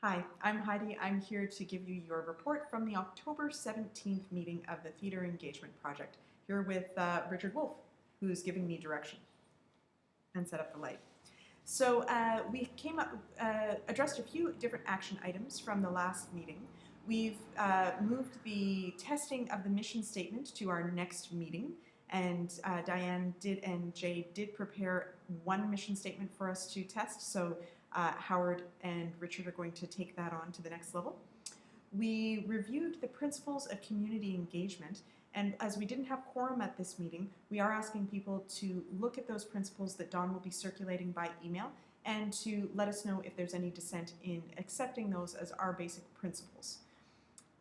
Hi, I'm Heidi. I'm here to give you your report from the October 17th meeting of the Theatre Engagement Project, here with Richard Wolf, who's giving me direction and set up the light. So we addressed a few different action items from the last meeting. We've moved the testing of the mission statement to our next meeting, and Diane and Jay did prepare one mission statement for us to test, so Howard and Richard are going to take that on to the next level. We reviewed the principles of community engagement, and as we didn't have quorum at this meeting, we are asking people to look at those principles that Dawn will be circulating by email and to let us know if there's any dissent in accepting those as our basic principles.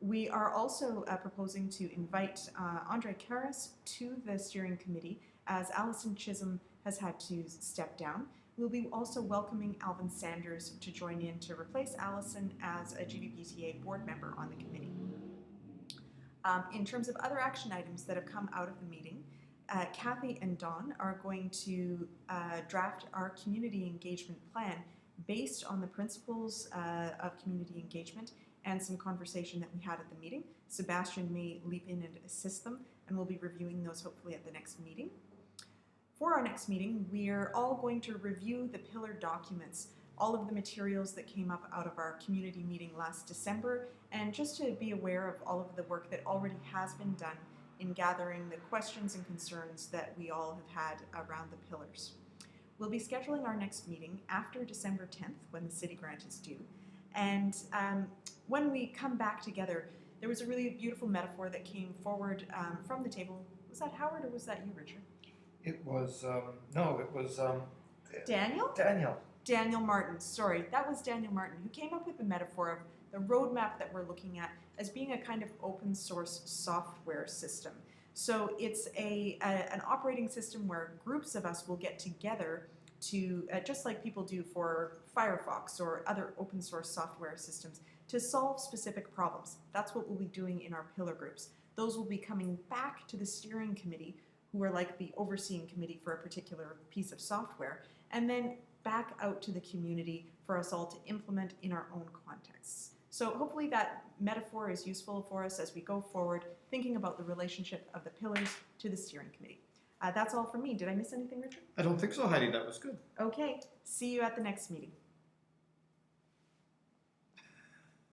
We are also proposing to invite Andre Karras to the steering committee as Allison Chisholm has had to step down. We'll be also welcoming Alvin Sanders to join in to replace Allison as a GVPTA board member on the committee. In terms of other action items that have come out of the meeting, Kathy and Dawn are going to draft our community engagement plan based on the principles of community engagement and some conversation that we had at the meeting. Sebastian may leap in and assist them, and we'll be reviewing those hopefully at the next meeting. For our next meeting, we're all going to review the pillar documents, all of the materials that came up out of our community meeting last December, and just to be aware of all of the work that already has been done in gathering the questions and concerns that we all have had around the pillars. We'll be scheduling our next meeting after December 10th, when the city grant is due. And when we come back together, there was a really beautiful metaphor that came forward from the table. Was that Howard or was that you, Richard? It was, no, it was Daniel? Daniel Martin, sorry, that was Daniel Martin, who came up with the metaphor of the roadmap that we're looking at as being a kind of open source software system. So it's an operating system where groups of us will get together to, just like people do for Firefox or other open source software systems, to solve specific problems. That's what we'll be doing in our pillar groups. Those will be coming back to the steering committee, who are like the overseeing committee for a particular piece of software, and then back out to the community for us all to implement in our own contexts. So hopefully that metaphor is useful for us as we go forward, thinking about the relationship of the pillars to the steering committee. That's all from me. Did I miss anything, Richard? I don't think so, Heidi. That was good. Okay. See you at the next meeting.